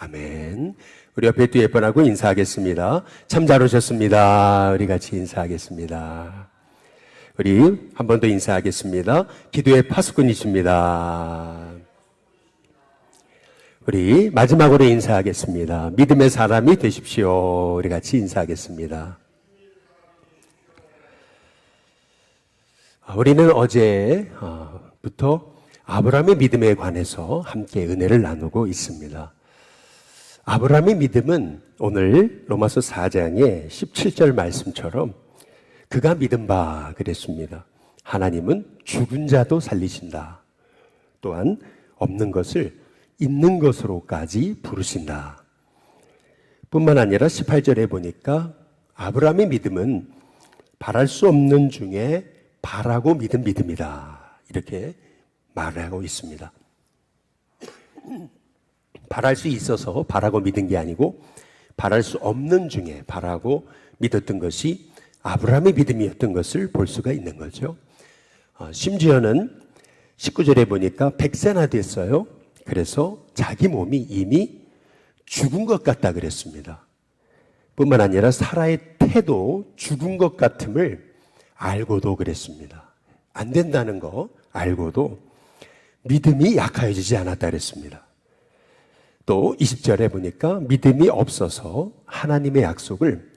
아멘. 우리 옆에 뒤에 뻔하고 인사하겠습니다. 참 잘 오셨습니다. 우리 같이 인사하겠습니다. 우리 한 번 더 인사하겠습니다. 기도의 파수꾼이십니다. 우리 마지막으로 인사하겠습니다. 믿음의 사람이 되십시오. 우리 같이 인사하겠습니다. 우리는 어제부터 아브라함의 믿음에 관해서 함께 은혜를 나누고 있습니다. 아브라함의 믿음은 오늘 로마서 4장의 17절 말씀처럼 그가 믿은 바 그랬습니다. 하나님은 죽은 자도 살리신다. 또한 없는 것을 있는 것으로까지 부르신다. 뿐만 아니라 18절에 보니까 아브라함의 믿음은 바랄 수 없는 중에 바라고 믿은 믿음이다. 이렇게 말하고 있습니다. 바랄 수 있어서 바라고 믿은 게 아니고 바랄 수 없는 중에 바라고 믿었던 것이 아브라함의 믿음이었던 것을 볼 수가 있는 거죠. 심지어는 19절에 보니까 100세나 됐어요. 그래서 자기 몸이 이미 죽은 것 같다 그랬습니다. 뿐만 아니라 사라의 태도 죽은 것 같음을 알고도 그랬습니다. 안 된다는 거 알고도 믿음이 약해지지 않았다 그랬습니다. 또 20절에 보니까 믿음이 없어서 하나님의 약속을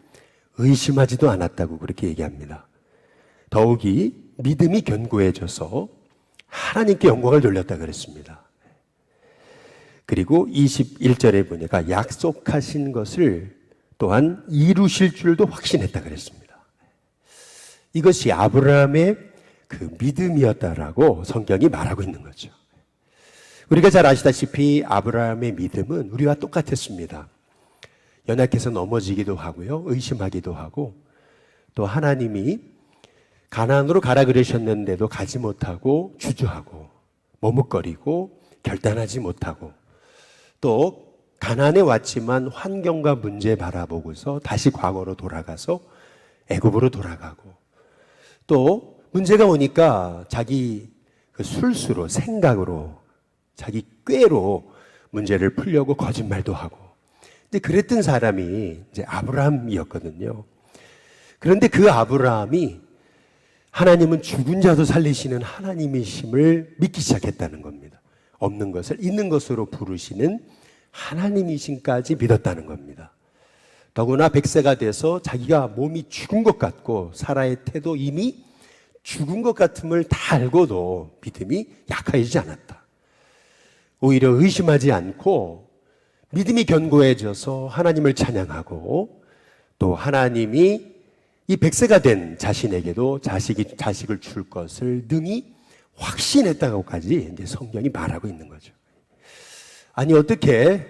의심하지도 않았다고 그렇게 얘기합니다. 더욱이 믿음이 견고해져서 하나님께 영광을 돌렸다 그랬습니다. 그리고 21절에 보니까 약속하신 것을 또한 이루실 줄도 확신했다 그랬습니다. 이것이 아브라함의 그 믿음이었다라고 성경이 말하고 있는 거죠. 우리가 잘 아시다시피 아브라함의 믿음은 우리와 똑같았습니다. 연약해서 넘어지기도 하고요, 의심하기도 하고, 또 하나님이 가나안으로 가라 그러셨는데도 가지 못하고 주저하고 머뭇거리고 결단하지 못하고, 또 가나안에 왔지만 환경과 문제 바라보고서 다시 과거로 돌아가서 애굽으로 돌아가고, 또 문제가 오니까 자기 그 술수로 생각으로 자기 꾀로 문제를 풀려고 거짓말도 하고, 근데 그랬던 사람이 이제 아브라함이었거든요. 그런데 그 아브라함이 하나님은 죽은 자도 살리시는 하나님이심을 믿기 시작했다는 겁니다. 없는 것을 있는 것으로 부르시는 하나님이심까지 믿었다는 겁니다. 더구나 100세가 돼서 자기가 몸이 죽은 것 같고 사라의 태도 이미 죽은 것 같음을 다 알고도 믿음이 약해지지 않았다. 오히려 의심하지 않고 믿음이 견고해져서 하나님을 찬양하고, 또 하나님이 이 100세가 된 자신에게도 자식을 줄 것을 능히 확신했다고까지 이제 성경이 말하고 있는 거죠. 아니 어떻게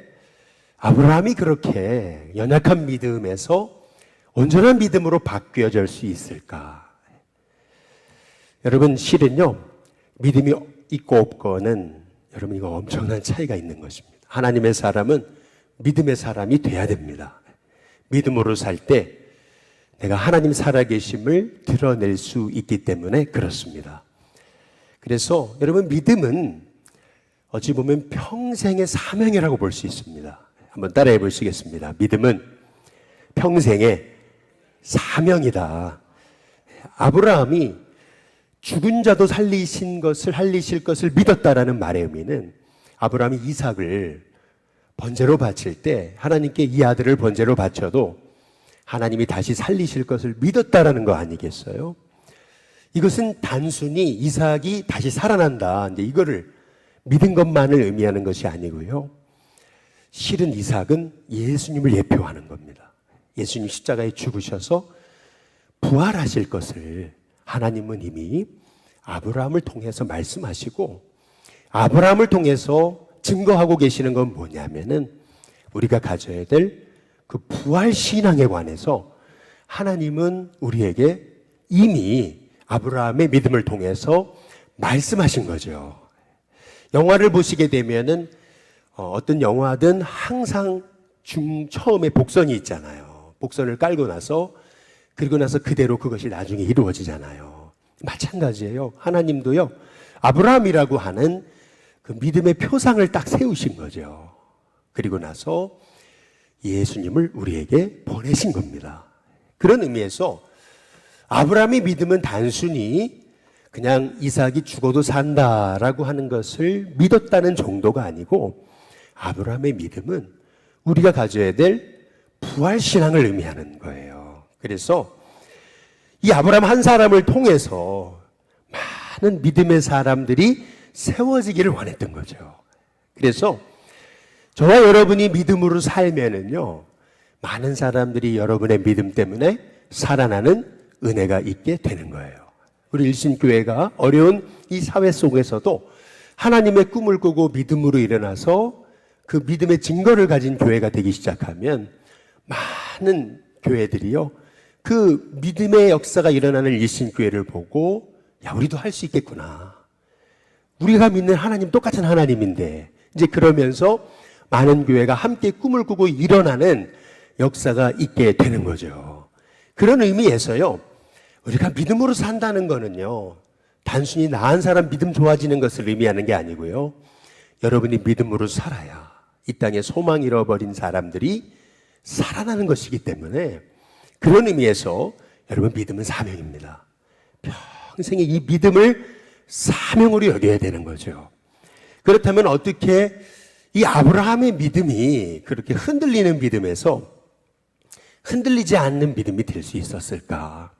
아브라함이 그렇게 연약한 믿음에서 온전한 믿음으로 바뀌어질 수 있을까? 여러분 실은요, 믿음이 있고 없고는 여러분 이거 엄청난 차이가 있는 것입니다. 하나님의 사람은 믿음의 사람이 돼야 됩니다. 믿음으로 살 때 내가 하나님 살아계심을 드러낼 수 있기 때문에 그렇습니다. 그래서 여러분 믿음은 어찌 보면 평생의 사명이라고 볼 수 있습니다. 한번 따라해 보시겠습니다. 믿음은 평생의 사명이다. 아브라함이 죽은 자도 살리실 것을 믿었다라는 말의 의미는 아브라함이 이삭을 번제로 바칠 때 하나님께 이 아들을 번제로 바쳐도 하나님이 다시 살리실 것을 믿었다라는 거 아니겠어요? 이것은 단순히 이삭이 다시 살아난다, 이제 이거를 믿은 것만을 의미하는 것이 아니고요. 실은 이삭은 예수님을 예표하는 겁니다. 예수님 십자가에 죽으셔서 부활하실 것을 하나님은 이미 아브라함을 통해서 말씀하시고, 아브라함을 통해서 증거하고 계시는 건 뭐냐면은 우리가 가져야 될 그 부활 신앙에 관해서 하나님은 우리에게 이미 아브라함의 믿음을 통해서 말씀하신 거죠. 영화를 보시게 되면은 어떤 영화든 항상 처음에 복선이 있잖아요. 복선을 깔고 나서 그리고 나서 그대로 그것이 나중에 이루어지잖아요. 마찬가지예요. 하나님도요, 아브라함이라고 하는 그 믿음의 표상을 딱 세우신 거죠. 그리고 나서 예수님을 우리에게 보내신 겁니다. 그런 의미에서 아브라함의 믿음은 단순히 그냥 이삭이 죽어도 산다라고 하는 것을 믿었다는 정도가 아니고, 아브라함의 믿음은 우리가 가져야 될 부활신앙을 의미하는 거예요. 그래서 이 아브라함 한 사람을 통해서 많은 믿음의 사람들이 세워지기를 원했던 거죠. 그래서 저와 여러분이 믿음으로 살면은요, 많은 사람들이 여러분의 믿음 때문에 살아나는 은혜가 있게 되는 거예요. 우리 일신교회가 어려운 이 사회 속에서도 하나님의 꿈을 꾸고 믿음으로 일어나서 그 믿음의 증거를 가진 교회가 되기 시작하면 많은 교회들이요, 그 믿음의 역사가 일어나는 일신교회를 보고, 야, 우리도 할 수 있겠구나. 우리가 믿는 하나님 똑같은 하나님인데, 이제 그러면서 많은 교회가 함께 꿈을 꾸고 일어나는 역사가 있게 되는 거죠. 그런 의미에서요, 우리가 믿음으로 산다는 거는요, 단순히 나 한 사람 믿음 좋아지는 것을 의미하는 게 아니고요, 여러분이 믿음으로 살아야 이 땅에 소망 잃어버린 사람들이 살아나는 것이기 때문에, 그런 의미에서 여러분, 믿음은 사명입니다. 평생에 이 믿음을 사명으로 여겨야 되는 거죠. 그렇다면 어떻게 이 아브라함의 믿음이 그렇게 흔들리는 믿음에서 흔들리지 않는 믿음이 될 수 있었을까?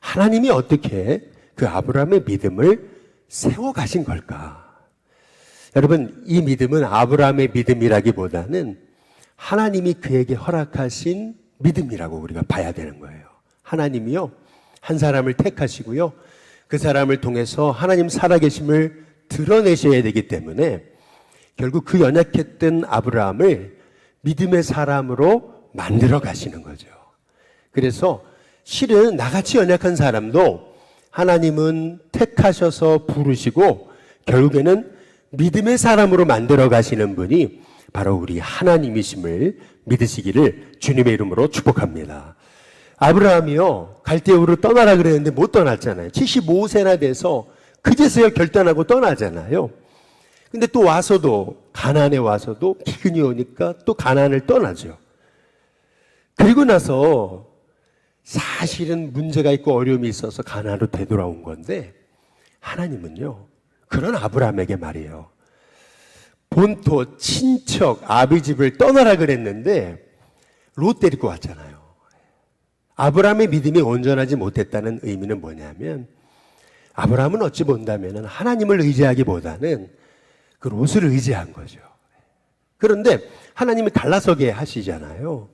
하나님이 어떻게 그 아브라함의 믿음을 세워가신 걸까? 여러분, 이 믿음은 아브라함의 믿음이라기보다는 하나님이 그에게 허락하신 믿음이라고 우리가 봐야 되는 거예요. 하나님이요, 한 사람을 택하시고요, 그 사람을 통해서 하나님 살아계심을 드러내셔야 되기 때문에 결국 그 연약했던 아브라함을 믿음의 사람으로 만들어 가시는 거죠. 그래서 실은 나같이 연약한 사람도 하나님은 택하셔서 부르시고 결국에는 믿음의 사람으로 만들어 가시는 분이 바로 우리 하나님이심을 믿으시기를 주님의 이름으로 축복합니다. 아브라함이요, 갈대우로 떠나라 그랬는데 못 떠났잖아요. 75세나 돼서 그제서야 결단하고 떠나잖아요. 근데 또 와서도, 가나안에 와서도 기근이 오니까 또 가나안을 떠나죠. 그리고 나서 사실은 문제가 있고 어려움이 있어서 가나안으로 되돌아온 건데, 하나님은요, 그런 아브라함에게 말이에요, 본토, 친척, 아비 집을 떠나라 그랬는데 롯 데리고 왔잖아요. 아브라함의 믿음이 온전하지 못했다는 의미는 뭐냐면, 아브라함은 어찌 본다면 하나님을 의지하기보다는 그 롯을 의지한 거죠. 그런데 하나님이 갈라서게 하시잖아요.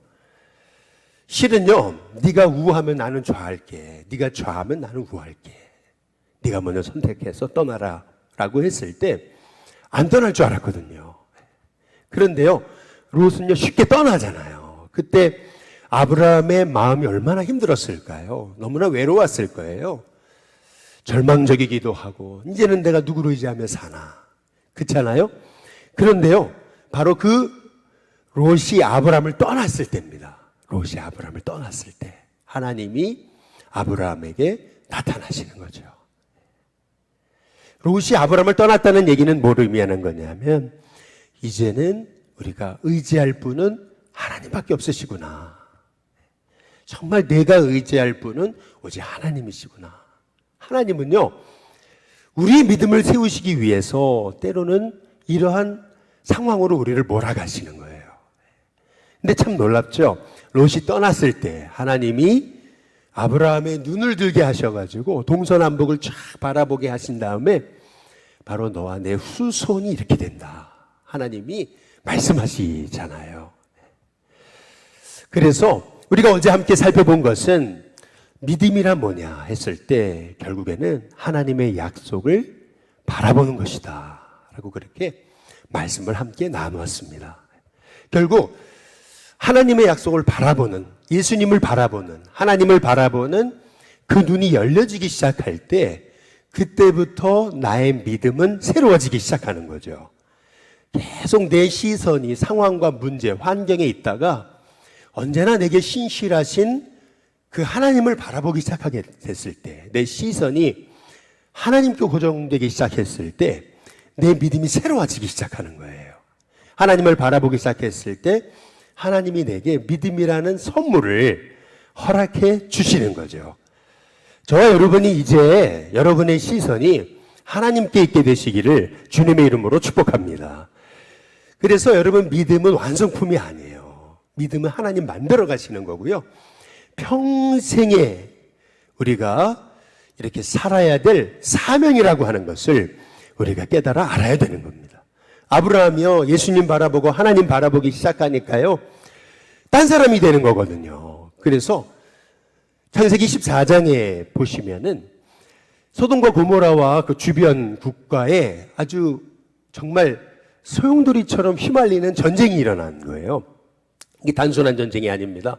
실은요, 네가 우하면 나는 좌할게, 네가 좌하면 나는 우할게, 네가 먼저 선택해서 떠나라 라고 했을 때 안 떠날 줄 알았거든요. 그런데요, 롯은요 쉽게 떠나잖아요. 그때 아브라함의 마음이 얼마나 힘들었을까요? 너무나 외로웠을 거예요. 절망적이기도 하고, 이제는 내가 누구를 의지하며 사나, 그렇잖아요? 그런데요, 바로 그 롯이 아브라함을 떠났을 때입니다. 롯이 아브라함을 떠났을 때 하나님이 아브라함에게 나타나시는 거죠. 롯이 아브라함을 떠났다는 얘기는 뭘 의미하는 거냐면, 이제는 우리가 의지할 분은 하나님밖에 없으시구나. 정말 내가 의지할 분은 오직 하나님이시구나. 하나님은요, 우리의 믿음을 세우시기 위해서 때로는 이러한 상황으로 우리를 몰아가시는 거예요. 근데 참 놀랍죠? 롯이 떠났을 때 하나님이 아브라함의 눈을 들게 하셔가지고 동서남북을 쫙 바라보게 하신 다음에 바로 너와 내 후손이 이렇게 된다, 하나님이 말씀하시잖아요. 그래서 우리가 어제 함께 살펴본 것은 믿음이란 뭐냐 했을 때 결국에는 하나님의 약속을 바라보는 것이다 라고 그렇게 말씀을 함께 나누었습니다. 결국 하나님의 약속을 바라보는, 예수님을 바라보는, 하나님을 바라보는 그 눈이 열려지기 시작할 때 그때부터 나의 믿음은 새로워지기 시작하는 거죠. 계속 내 시선이 상황과 문제, 환경에 있다가 언제나 내게 신실하신 그 하나님을 바라보기 시작하게 됐을 때, 내 시선이 하나님께 고정되기 시작했을 때 내 믿음이 새로워지기 시작하는 거예요. 하나님을 바라보기 시작했을 때 하나님이 내게 믿음이라는 선물을 허락해 주시는 거죠. 저와 여러분이 이제 여러분의 시선이 하나님께 있게 되시기를 주님의 이름으로 축복합니다. 그래서 여러분, 믿음은 완성품이 아니에요. 믿음은 하나님 만들어 가시는 거고요. 평생에 우리가 이렇게 살아야 될 사명이라고 하는 것을 우리가 깨달아 알아야 되는 겁니다. 아브라함이요, 예수님 바라보고 하나님 바라보기 시작하니까요, 딴 사람이 되는 거거든요. 그래서 창세기 14장에 보시면은 소돔과 고모라와 그 주변 국가에 아주 정말 소용돌이처럼 휘말리는 전쟁이 일어난 거예요. 이게 단순한 전쟁이 아닙니다.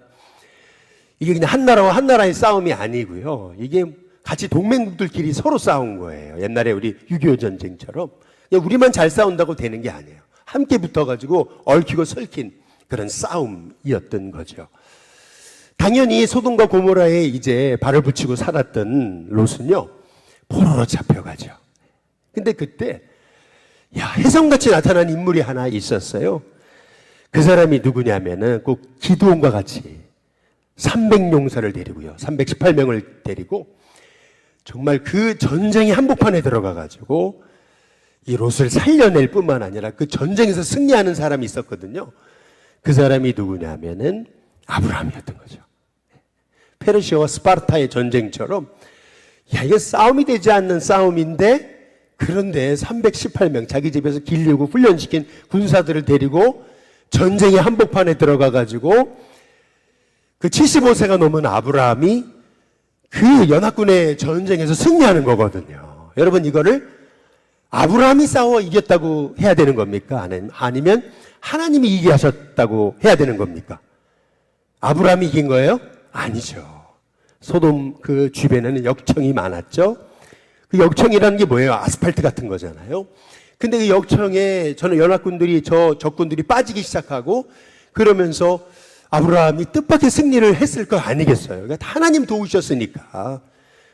이게 그냥 한 나라와 한 나라의 싸움이 아니고요. 이게 같이 동맹국들끼리 서로 싸운 거예요. 옛날에 우리 6.25 전쟁처럼. 그냥 우리만 잘 싸운다고 되는 게 아니에요. 함께 붙어가지고 얽히고 설킨 그런 싸움이었던 거죠. 당연히 소돔과 고모라에 이제 발을 붙이고 살았던 롯은요, 포로로 잡혀가죠. 근데 그때 혜성같이 나타난 인물이 하나 있었어요. 그 사람이 누구냐면은 꼭 기드온과 같이 300용사를 데리고요, 318명을 데리고 정말 그 전쟁의 한복판에 들어가가지고 이 롯을 살려낼 뿐만 아니라 그 전쟁에서 승리하는 사람이 있었거든요. 그 사람이 누구냐면은 아브라함이었던 거죠. 페르시아와 스파르타의 전쟁처럼 이거 싸움이 되지 않는 싸움인데, 그런데 318명 자기 집에서 길르고 훈련시킨 군사들을 데리고 전쟁의 한복판에 들어가가지고 그 75세가 넘은 아브라함이 그 연합군의 전쟁에서 승리하는 거거든요. 여러분, 이거를 아브라함이 싸워 이겼다고 해야 되는 겁니까? 아니면 하나님이 이기게 하셨다고 해야 되는 겁니까? 아브라함이 이긴 거예요? 아니죠. 소돔 그 주변에는 역청이 많았죠. 그 역청이라는 게 뭐예요? 아스팔트 같은 거잖아요. 근데 그 역청에 저는 연합군들이, 적군들이 빠지기 시작하고 그러면서 아브라함이 뜻밖의 승리를 했을 거 아니겠어요? 그러니까 하나님 도우셨으니까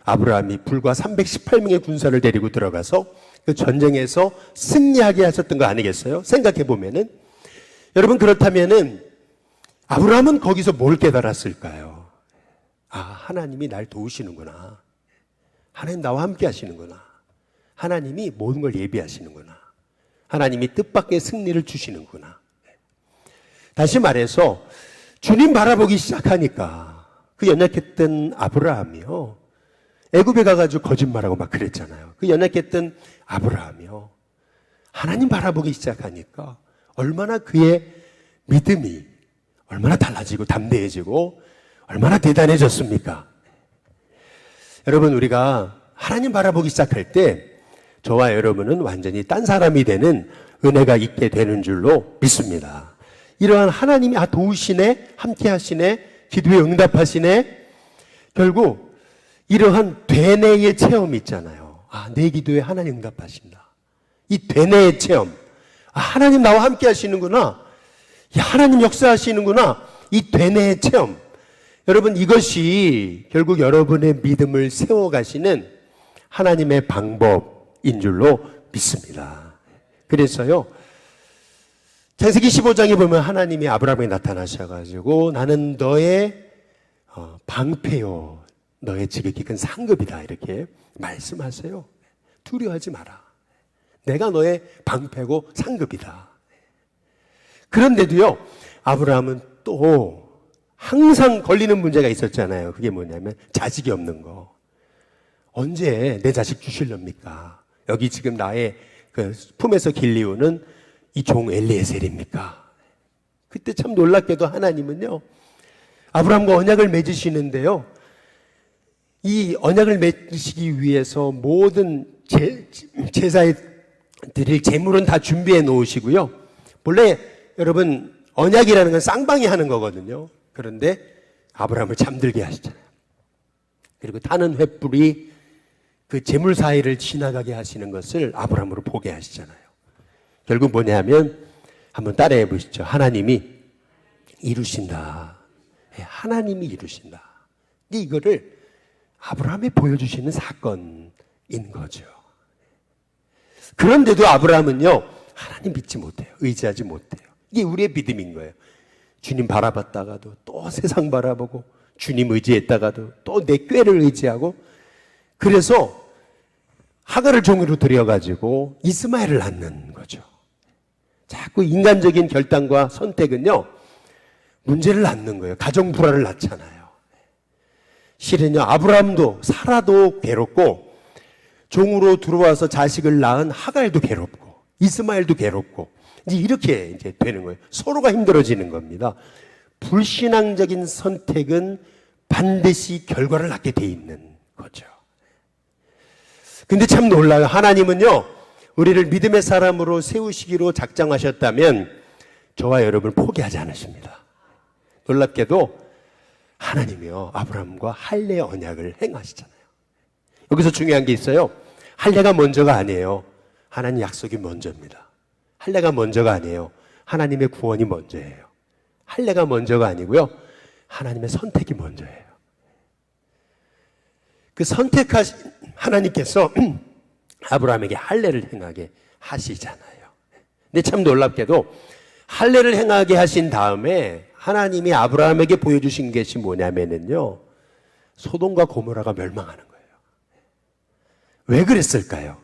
아브라함이 불과 318명의 군사를 데리고 들어가서 그 전쟁에서 승리하게 하셨던 거 아니겠어요? 생각해 보면은. 여러분, 그렇다면은 아브라함은 거기서 뭘 깨달았을까요? 하나님이 날 도우시는구나. 하나님 나와 함께 하시는구나. 하나님이 모든 걸 예비하시는구나. 하나님이 뜻밖의 승리를 주시는구나. 다시 말해서 주님 바라보기 시작하니까 그 연약했던 아브라함이요, 애굽에 가가지고 거짓말하고 막 그랬잖아요. 그 연약했던 아브라함이요, 하나님 바라보기 시작하니까 얼마나 그의 믿음이 얼마나 달라지고 담대해지고 얼마나 대단해졌습니까? 여러분, 우리가 하나님 바라보기 시작할 때 저와 여러분은 완전히 딴 사람이 되는 은혜가 있게 되는 줄로 믿습니다. 이러한 하나님이 도우시네, 함께 하시네, 기도에 응답하시네, 결국 이러한 되뇌의 체험이 있잖아요. 내 기도에 하나님 응답하신다. 이 되뇌의 체험. 하나님 나와 함께 하시는구나. 하나님 역사하시는구나. 이 되뇌의 체험. 여러분, 이것이 결국 여러분의 믿음을 세워가시는 하나님의 방법인 줄로 믿습니다. 그래서요, 창세기 15장에 보면 하나님이 아브라함에 나타나셔가지고 나는 너의 방패요, 너의 지극히 큰 상급이다, 이렇게 말씀하세요. 두려워하지 마라. 내가 너의 방패고 상급이다. 그런데도요, 아브라함은 또 항상 걸리는 문제가 있었잖아요. 그게 뭐냐면 자식이 없는 거. 언제 내 자식 주실렵니까? 여기 지금 나의 그 품에서 길리우는 이 종 엘리에셀입니까? 그때 참 놀랍게도 하나님은요, 아브라함과 언약을 맺으시는데요, 이 언약을 맺으시기 위해서 모든 제사에 드릴 제물은 다 준비해 놓으시고요. 본래 여러분, 언약이라는 건 쌍방이 하는 거거든요. 그런데 아브라함을 잠들게 하시잖아요. 그리고 타는 횃불이 그 제물 사이를 지나가게 하시는 것을 아브라함으로 보게 하시잖아요. 결국 뭐냐면 한번 따라해 보시죠. 하나님이 이루신다. 하나님이 이루신다. 이거를 아브라함에 보여주시는 사건인 거죠. 그런데도 아브라함은요, 하나님 믿지 못해요. 의지하지 못해요. 이게 우리의 믿음인 거예요. 주님 바라봤다가도 또 세상 바라보고, 주님 의지했다가도 또 내 꾀를 의지하고, 그래서 하갈을 종으로 들여가지고 이스마엘을 낳는 거죠. 자꾸 인간적인 결단과 선택은요, 문제를 낳는 거예요. 가정 불화를 낳잖아요. 실은요, 아브라함도 사라도 괴롭고, 종으로 들어와서 자식을 낳은 하갈도 괴롭고, 이스마엘도 괴롭고, 이렇게 이제 되는 거예요. 서로가 힘들어지는 겁니다. 불신앙적인 선택은 반드시 결과를 낳게 돼 있는 거죠. 근데 참 놀라요. 하나님은요, 우리를 믿음의 사람으로 세우시기로 작정하셨다면 저와 여러분을 포기하지 않으십니다. 놀랍게도 하나님이요, 아브라함과 할례의 언약을 행하시잖아요. 여기서 중요한 게 있어요. 할례가 먼저가 아니에요. 하나님 약속이 먼저입니다. 할례가 먼저가 아니에요. 하나님의 구원이 먼저예요. 할례가 먼저가 아니고요, 하나님의 선택이 먼저예요. 그 선택하신 하나님께서 아브라함에게 할례를 행하게 하시잖아요. 근데 참 놀랍게도 할례를 행하게 하신 다음에 하나님이 아브라함에게 보여주신 것이 뭐냐면요, 소돔과 고모라가 멸망하는 거예요. 왜 그랬을까요?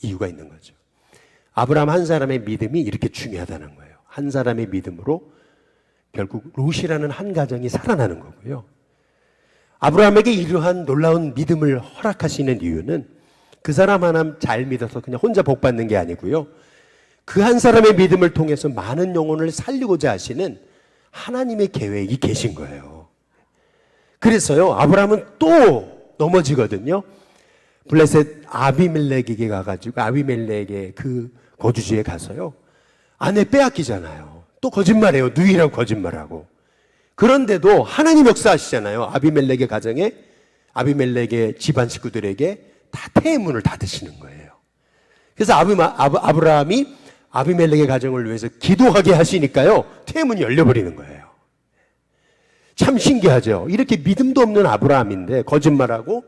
이유가 있는 거죠. 아브라함 한 사람의 믿음이 이렇게 중요하다는 거예요. 한 사람의 믿음으로 결국 롯이라는 한 가정이 살아나는 거고요. 아브라함에게 이러한 놀라운 믿음을 허락하시는 이유는 그 사람 하나 잘 믿어서 그냥 혼자 복 받는 게 아니고요, 그 한 사람의 믿음을 통해서 많은 영혼을 살리고자 하시는 하나님의 계획이 계신 거예요. 그래서요, 아브라함은 또 넘어지거든요. 블레셋 아비멜렉에게 가가지고, 아비멜렉의 그 거주지에 가서요, 아내 빼앗기잖아요. 또 거짓말해요. 누이라고 거짓말하고. 그런데도 하나님 역사하시잖아요. 아비멜렉의 가정에, 아비멜렉의 집안 식구들에게 다 태문을 닫으시는 거예요. 그래서 아브라함이 아비멜렉의 가정을 위해서 기도하게 하시니까요, 태문이 열려버리는 거예요. 참 신기하죠. 이렇게 믿음도 없는 아브라함인데, 거짓말하고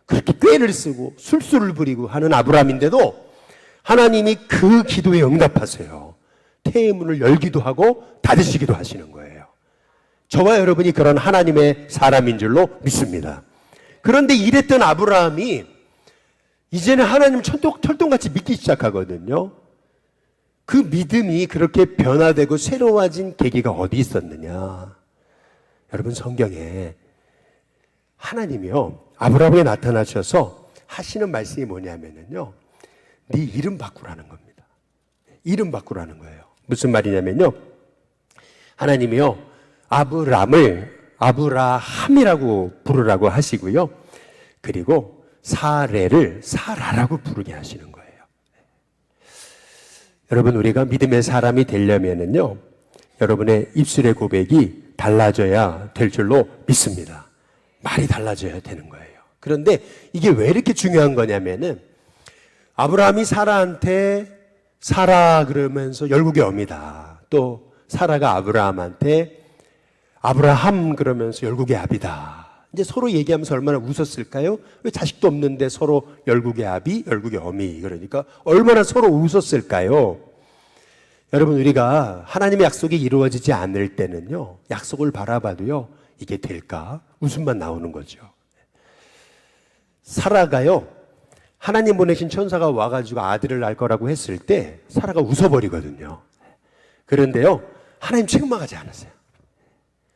그렇게 꾀를 쓰고 술수를 부리고 하는 아브라함인데도 하나님이 그 기도에 응답하세요. 태문을 열기도 하고 닫으시기도 하시는 거예요. 저와 여러분이 그런 하나님의 사람인 줄로 믿습니다. 그런데 이랬던 아브라함이 이제는 하나님 철동같이 믿기 시작하거든요. 그 믿음이 그렇게 변화되고 새로워진 계기가 어디 있었느냐? 여러분, 성경에 하나님이요, 아브라함에게 나타나셔서 하시는 말씀이 뭐냐면요, 네 이름 바꾸라는 겁니다. 이름 바꾸라는 거예요. 무슨 말이냐면요, 하나님이요, 아브람을 아브라함이라고 부르라고 하시고요, 그리고 사레를 사라라고 부르게 하시는 거예요. 여러분, 우리가 믿음의 사람이 되려면은요, 여러분의 입술의 고백이 달라져야 될 줄로 믿습니다. 말이 달라져야 되는 거예요. 그런데 이게 왜 이렇게 중요한 거냐면은, 아브라함이 사라한테 사라 그러면서 열국의 어미다, 또 사라가 아브라함한테 아브라함 그러면서 열국의 아비다. 이제 서로 얘기하면서 얼마나 웃었을까요? 왜 자식도 없는데 서로 열국의 아비, 열국의 어미, 그러니까 얼마나 서로 웃었을까요? 여러분, 우리가 하나님의 약속이 이루어지지 않을 때는요, 약속을 바라봐도요, 이게 될까? 웃음만 나오는 거죠. 사라가요, 하나님 보내신 천사가 와가지고 아들을 낳을 거라고 했을 때 사라가 웃어버리거든요. 그런데요, 하나님 책망하지 않았어요.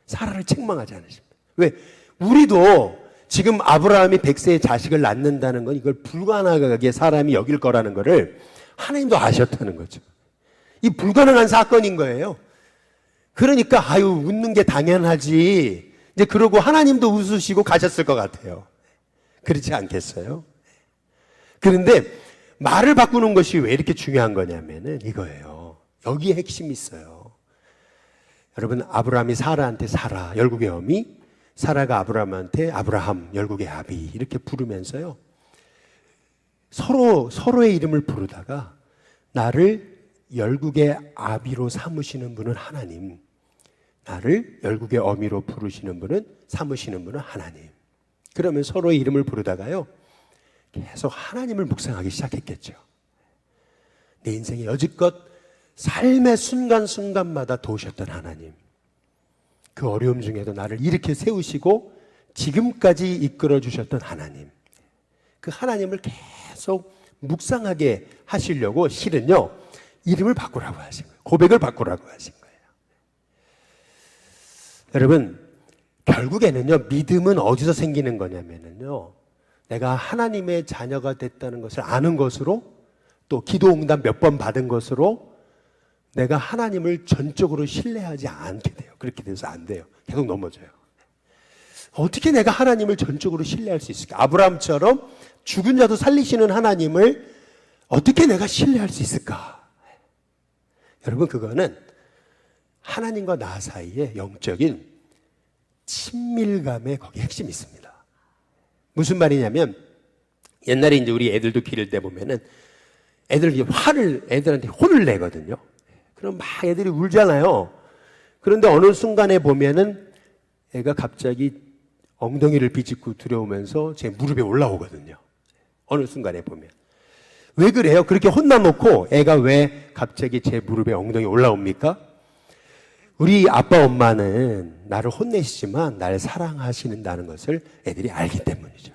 사라를 책망하지 않으십니다. 왜? 우리도 지금 아브라함이 100세의 자식을 낳는다는 건 이걸 불가능하게 사람이 여길 거라는 거를 하나님도 아셨다는 거죠. 이 불가능한 사건인 거예요. 그러니까 웃는 게 당연하지, 이제 그러고 하나님도 웃으시고 가셨을 것 같아요. 그렇지 않겠어요? 그런데 말을 바꾸는 것이 왜 이렇게 중요한 거냐면은 이거예요. 여기에 핵심이 있어요. 여러분, 아브라함이 사라한테 사라, 열국의 어미, 사라가 아브라함한테 아브라함, 열국의 아비, 이렇게 부르면서요, 서로의 이름을 부르다가 나를 열국의 아비로 삼으시는 분은 하나님, 나를 열국의 어미로 부르시는 분은, 삼으시는 분은 하나님. 그러면 서로의 이름을 부르다가요, 계속 하나님을 묵상하기 시작했겠죠. 내 인생에 여지껏 삶의 순간순간마다 도우셨던 하나님, 그 어려움 중에도 나를 이렇게 세우시고 지금까지 이끌어 주셨던 하나님, 그 하나님을 계속 묵상하게 하시려고 실은요, 이름을 바꾸라고 하신 거예요. 고백을 바꾸라고 하신 거예요. 여러분, 결국에는요, 믿음은 어디서 생기는 거냐면요, 내가 하나님의 자녀가 됐다는 것을 아는 것으로, 또 기도 응답 몇 번 받은 것으로 내가 하나님을 전적으로 신뢰하지 않게 돼요. 그렇게 돼서 안 돼요. 계속 넘어져요. 어떻게 내가 하나님을 전적으로 신뢰할 수 있을까? 아브라함처럼 죽은 자도 살리시는 하나님을 어떻게 내가 신뢰할 수 있을까? 여러분, 그거는 하나님과 나 사이에 영적인 친밀감에 거기 핵심이 있습니다. 무슨 말이냐면, 옛날에 이제 우리 애들도 기를 때 보면은 애들한테 혼을 내거든요. 그럼 막 애들이 울잖아요. 그런데 어느 순간에 보면은 애가 갑자기 엉덩이를 비집고 들어오면서 제 무릎에 올라오거든요. 어느 순간에 보면. 왜 그래요? 그렇게 혼나놓고 애가 왜 갑자기 제 무릎에 엉덩이 올라옵니까? 우리 아빠 엄마는 나를 혼내시지만 나를 사랑하시는다는 것을 애들이 알기 때문이죠.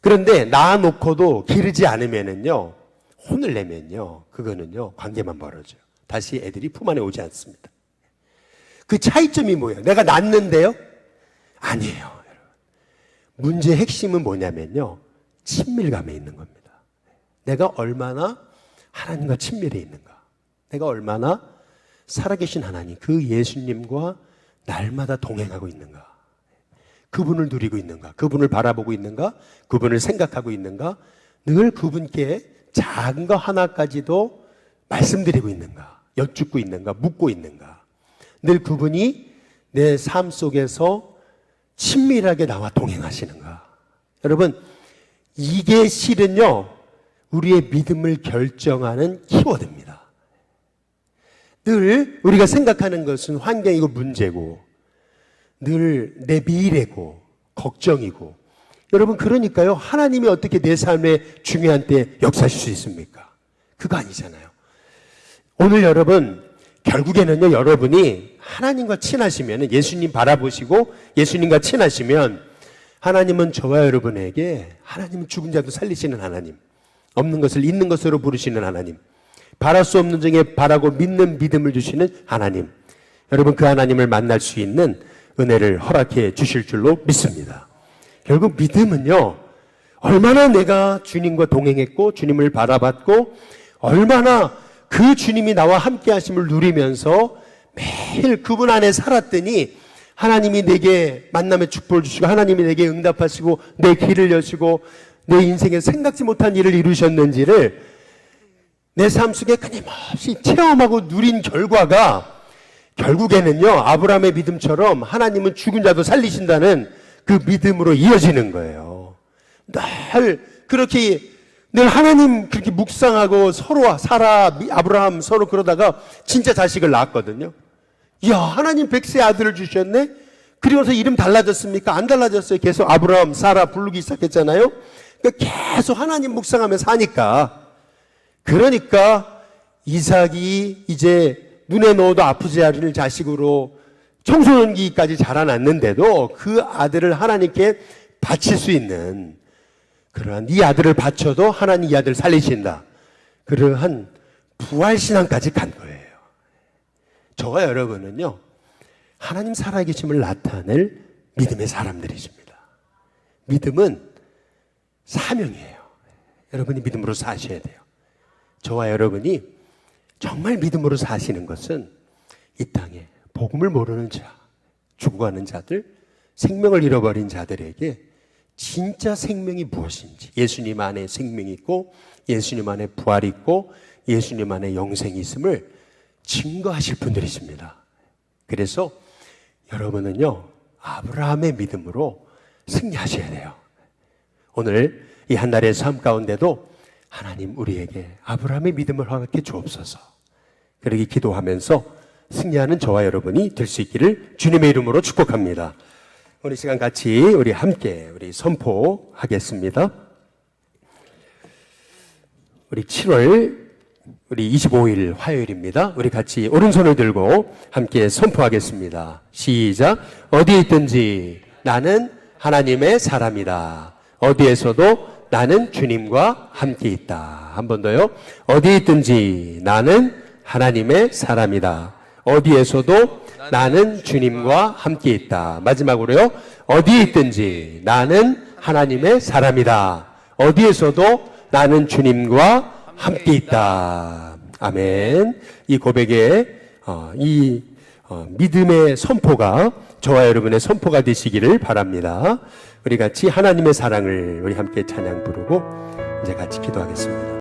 그런데 낳아놓고도 기르지 않으면은요, 혼을 내면요, 그거는요, 관계만 벌어져요. 다시 애들이 품 안에 오지 않습니다. 그 차이점이 뭐예요? 내가 낳는데요? 아니에요, 여러분. 문제의 핵심은 뭐냐면요, 친밀감에 있는 겁니다. 내가 얼마나 하나님과 친밀해 있는가. 내가 얼마나 살아계신 하나님, 그 예수님과 날마다 동행하고 있는가. 그분을 누리고 있는가, 그분을 바라보고 있는가, 그분을 생각하고 있는가, 늘 그분께 작은 거 하나까지도 말씀드리고 있는가, 여쭙고 있는가, 묻고 있는가, 늘 그분이 내 삶 속에서 친밀하게 나와 동행하시는가. 여러분, 이게 실은요, 우리의 믿음을 결정하는 키워드입니다. 늘 우리가 생각하는 것은 환경이고 문제고, 늘 내 미래고 걱정이고. 여러분, 그러니까요, 하나님이 어떻게 내 삶의 중요한 때 역사하실 수 있습니까? 그거 아니잖아요. 오늘 여러분, 결국에는요, 여러분이 하나님과 친하시면, 예수님 바라보시고 예수님과 친하시면, 하나님은 저와 여러분에게, 하나님은 죽은 자도 살리시는 하나님, 없는 것을 있는 것으로 부르시는 하나님, 바랄 수 없는 중에 바라고 믿는 믿음을 주시는 하나님, 여러분, 그 하나님을 만날 수 있는 은혜를 허락해 주실 줄로 믿습니다. 결국 믿음은요, 얼마나 내가 주님과 동행했고 주님을 바라봤고 얼마나 그 주님이 나와 함께 하심을 누리면서 매일 그분 안에 살았더니 하나님이 내게 만남의 축복을 주시고 하나님이 내게 응답하시고 내 길을 여시고 내 인생에 생각지 못한 일을 이루셨는지를 내 삶 속에 끊임없이 체험하고 누린 결과가 결국에는요, 아브라함의 믿음처럼 하나님은 죽은 자도 살리신다는 그 믿음으로 이어지는 거예요. 늘 하나님 그렇게 묵상하고 서로 사라, 아브라함 서로 그러다가 진짜 자식을 낳았거든요. 이야, 하나님 100세 아들을 주셨네? 그리고서 이름 달라졌습니까? 안 달라졌어요. 계속 아브라함, 사라 부르기 시작했잖아요. 그러니까 계속 하나님 묵상하면서 사니까. 그러니까 이삭이 이제 눈에 넣어도 아프지 않을 자식으로 청소년기까지 자라났는데도 그 아들을 하나님께 바칠 수 있는, 그러한 이 아들을 바쳐도 하나님 이 아들을 살리신다, 그러한 부활신앙까지 간 거예요. 저와 여러분은요, 하나님 살아계심을 나타낼 믿음의 사람들이십니다. 믿음은 사명이에요. 여러분이 믿음으로 사셔야 돼요. 저와 여러분이 정말 믿음으로 사시는 것은 이 땅에 복음을 모르는 자, 죽어가는 자들, 생명을 잃어버린 자들에게 진짜 생명이 무엇인지, 예수님 안에 생명이 있고 예수님 안에 부활이 있고 예수님 안에 영생이 있음을 증거하실 분들이십니다. 그래서 여러분은요, 아브라함의 믿음으로 승리하셔야 돼요. 오늘 이 한 날의 삶 가운데도 하나님 우리에게 아브라함의 믿음을 허락해 주옵소서. 그러기 기도하면서 승리하는 저와 여러분이 될 수 있기를 주님의 이름으로 축복합니다. 오늘 시간 같이 우리 함께 우리 선포하겠습니다. 우리 7월 우리 25일 화요일입니다. 우리 같이 오른손을 들고 함께 선포하겠습니다. 시작. 어디에 있든지 나는 하나님의 사람이다. 어디에서도 나는 주님과 함께 있다. 한 번 더요. 어디에 있든지 나는 하나님의 사람이다. 어디에서도 나는 주님과 함께 있다. 마지막으로요. 어디에 있든지 나는 하나님의 사람이다. 어디에서도 나는 주님과 함께 있다. 아멘. 이 고백에 믿음의 선포가 저와 여러분의 선포가 되시기를 바랍니다. 우리 같이 하나님의 사랑을 우리 함께 찬양 부르고 이제 같이 기도하겠습니다.